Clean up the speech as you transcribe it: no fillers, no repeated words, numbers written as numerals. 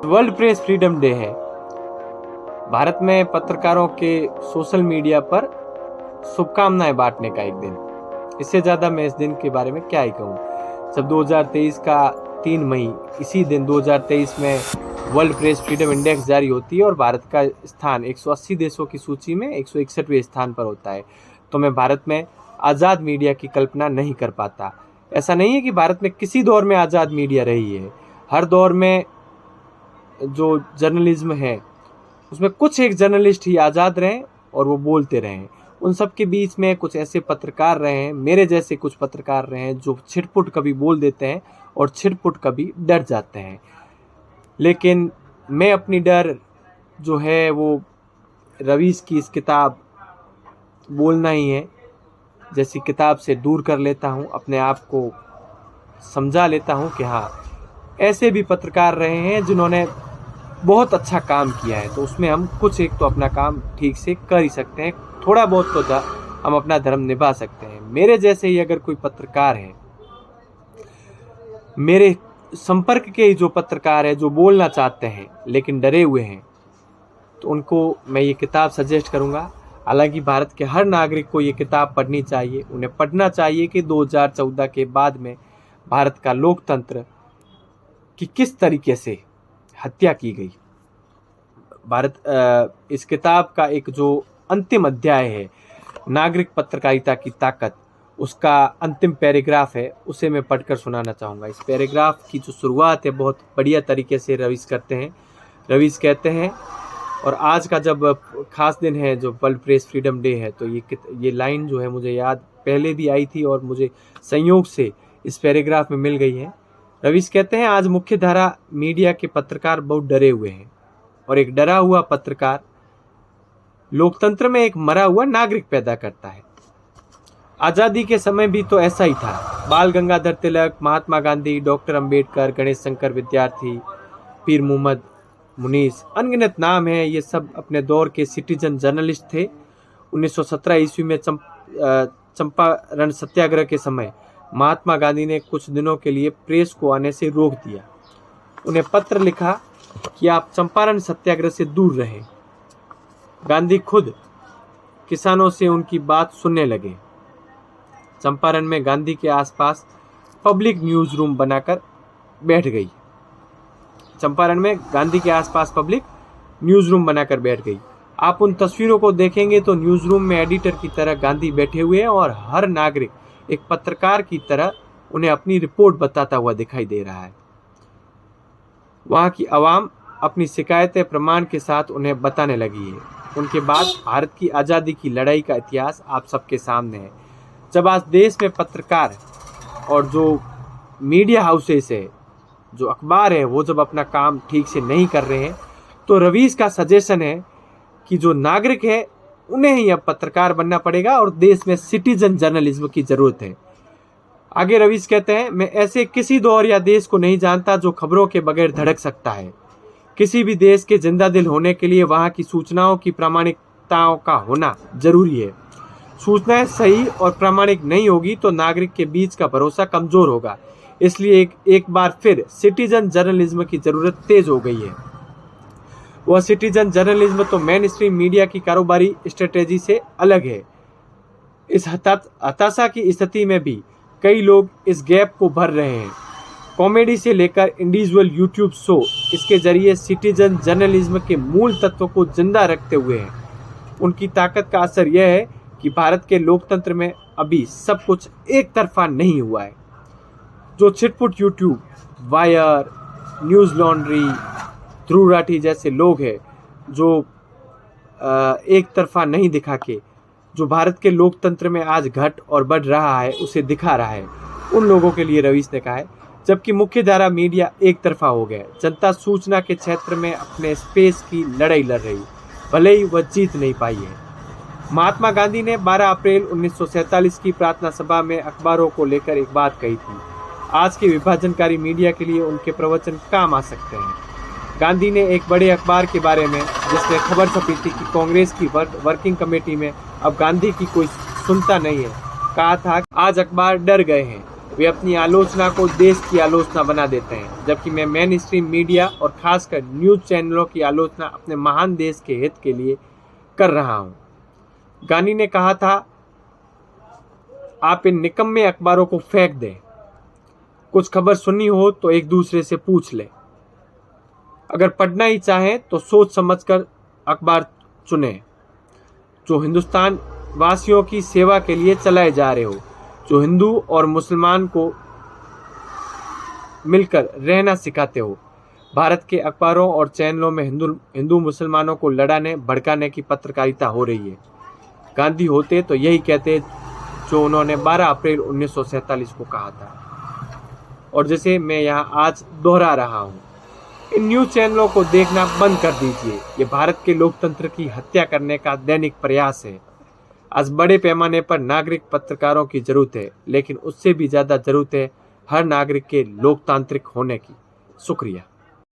World press freedom day है। भारत में पत्रकारों के सोशल मीडिया पर शुभकामनाएं बांटने का एक दिन। इससे ज़्यादा मैं इस दिन के बारे में क्या ही कहूँ। जब 2023 का 3 मई इसी दिन 2023 में वर्ल्ड प्रेस फ्रीडम इंडेक्स जारी होती है और भारत का स्थान 180 देशों की सूची में 161वें स्थान पर होता है, तो मैं भारत में आज़ाद मीडिया की कल्पना नहीं कर पाता। ऐसा नहीं है कि भारत में किसी दौर में आज़ाद मीडिया रही है। हर दौर में जो जर्नलिज्म है उसमें कुछ एक जर्नलिस्ट ही आज़ाद रहे और वो बोलते रहे। उन सब के बीच में कुछ ऐसे पत्रकार रहे हैं, मेरे जैसे कुछ पत्रकार रहे हैं, जो छिटपुट कभी बोल देते हैं और छिटपुट कभी डर जाते हैं। लेकिन मैं अपनी डर जो है वो रवीश की इस किताब बोलना ही है जैसी किताब से दूर कर लेता हूँ। अपने आप को समझा लेता हूँ कि हाँ, ऐसे भी पत्रकार रहे हैं जिन्होंने बहुत अच्छा काम किया है, तो उसमें हम कुछ एक तो अपना काम ठीक से कर ही सकते हैं। थोड़ा बहुत तो हम अपना धर्म निभा सकते हैं। मेरे जैसे ही अगर कोई पत्रकार है, मेरे संपर्क के ही जो पत्रकार है जो बोलना चाहते हैं लेकिन डरे हुए हैं, तो उनको मैं ये किताब सजेस्ट करूँगा। हालांकि भारत के हर नागरिक को ये किताब पढ़नी चाहिए। उन्हें पढ़ना चाहिए कि 2014 के बाद में भारत का लोकतंत्र की किस तरीके से हत्या की गई। इस किताब का एक जो अंतिम अध्याय है, नागरिक पत्रकारिता की ताकत, उसका अंतिम पैराग्राफ है, उसे मैं पढ़कर सुनाना चाहूँगा। इस पैराग्राफ की जो शुरुआत है बहुत बढ़िया तरीके से रवीश करते हैं। रवीश कहते हैं, और आज का जब खास दिन है जो वर्ल्ड प्रेस फ्रीडम डे है, तो ये लाइन जो है मुझे याद पहले भी आई थी और मुझे संयोग से इस पैराग्राफ में मिल गई है। रवीश कहते हैं, आज मुख्य धारा मीडिया के पत्रकार बहुत डरे हुए हैं और एक डरा हुआ पत्रकार लोकतंत्र में एक मरा हुआ नागरिक पैदा करता है। आज़ादी के समय भी तो ऐसा ही था। बाल गंगाधर तिलक, महात्मा गांधी, डॉक्टर अंबेडकर, गणेश शंकर विद्यार्थी, पीर मोहम्मद मुनीस, अनगिनत नाम हैं। ये सब अपने दौर के सिटीजन जर्नलिस्ट थे। 1917 ईस्वी में चंपारण सत्याग्रह के समय महात्मा गांधी ने कुछ दिनों के लिए प्रेस को आने से रोक दिया। उन्हें पत्र लिखा कि आप चंपारण सत्याग्रह से दूर रहें। गांधी खुद किसानों से उनकी बात सुनने लगे। चंपारण में गांधी के आसपास पब्लिक न्यूज़ रूम बनाकर बैठ गई। चंपारण में गांधी के आसपास पब्लिक न्यूज़ रूम बनाकर बैठ गई। आप उन तस्वीरों को देखेंगे तो न्यूज़ रूम में एडिटर की तरह गांधी बैठे हुए हैं और हर नागरिक एक पत्रकार की तरह उन्हें अपनी रिपोर्ट बताता हुआ दिखाई दे रहा है। वहाँ की आवाम अपनी शिकायतें प्रमाण के साथ उन्हें बताने लगी है। उनके बाद भारत की आज़ादी की लड़ाई का इतिहास आप सबके सामने है। जब आज देश में पत्रकार और जो मीडिया हाउसेस है, जो अखबार है, वो जब अपना काम ठीक से नहीं कर रहे हैं, तो रवीश का सजेशन है कि जो नागरिक है उन्हें ही अब पत्रकार बनना पड़ेगा और देश में सिटीजन जर्नलिज्म की ज़रूरत है। आगे रवीश कहते हैं, मैं ऐसे किसी दौर या देश को नहीं जानता जो खबरों के बगैर धड़क सकता है। किसी भी देश के जिंदा दिल होने के लिए वहाँ की सूचनाओं की प्रामाणिकताओं का होना जरूरी है। सूचनाएं सही और प्रामाणिक नहीं होगी तो नागरिक के बीच का भरोसा कमजोर होगा। इसलिए एक बार फिर सिटीजन जर्नलिज्म की ज़रूरत तेज हो गई है। वह सिटीजन जर्नलिज्म तो मेन स्ट्रीम मीडिया की कारोबारी स्ट्रेटेजी से अलग है। इस हताशा की स्थिति में भी कई लोग इस गैप को भर रहे हैं। कॉमेडी से लेकर इंडिविजुअल यूट्यूब शो, इसके जरिए सिटीजन जर्नलिज्म के मूल तत्वों को जिंदा रखते हुए हैं। उनकी ताकत का असर यह है कि भारत के लोकतंत्र में अभी सब कुछ एक तरफा नहीं हुआ है। जो छिटपुट YouTube, wire, news laundry, Dhruv Rathee जैसे लोग हैं, जो एक तरफा नहीं दिखा के जो भारत के लोकतंत्र में आज घट और बढ़ रहा है उसे दिखा रहा है, उन लोगों के लिए रवीश ने कहा है। जबकि मुख्य धारा मीडिया एक तरफा हो गया। जनता सूचना के क्षेत्र में अपने स्पेस की लड़ाई लड़ रही, भले ही वह जीत नहीं पाई है। महात्मा गांधी ने 12 अप्रैल 1947 की प्रार्थना सभा में अखबारों को लेकर एक बात कही थी। आज के विभाजनकारी मीडिया के लिए उनके प्रवचन काम आ सकते हैं। गांधी ने एक बड़े अखबार के बारे में जिसमें खबर छपी थी कि कांग्रेस की वर्किंग कमेटी में अब गांधी की कोई सुनता नहीं है, कहा था आज अखबार डर गए हैं। वे अपनी आलोचना को देश की आलोचना बना देते हैं, जबकि मैं मेन स्ट्रीम मीडिया और खासकर न्यूज़ चैनलों की आलोचना अपने महान देश के हित के लिए कर रहा हूं। गांधी ने कहा था, आप इन निकम्मे अखबारों को फेंक दें। कुछ खबर सुननी हो तो एक दूसरे से पूछ ले। अगर पढ़ना ही चाहें तो सोच समझकर अखबार चुनें, जो हिंदुस्तान वासियों की सेवा के लिए चलाए जा रहे हो, जो हिंदू और मुसलमान को मिलकर रहना सिखाते हो। भारत के अखबारों और चैनलों में हिंदू मुसलमानों को लड़ाने भड़काने की पत्रकारिता हो रही है। गांधी होते तो यही कहते जो उन्होंने 12 अप्रैल 1947 को कहा था, और जैसे मैं यहाँ आज दोहरा रहा हूँ। इन न्यूज़ चैनलों को देखना बंद कर दीजिए। ये भारत के लोकतंत्र की हत्या करने का दैनिक प्रयास है। आज बड़े पैमाने पर नागरिक पत्रकारों की जरूरत है, लेकिन उससे भी ज़्यादा जरूरत है हर नागरिक के लोकतांत्रिक होने की। शुक्रिया।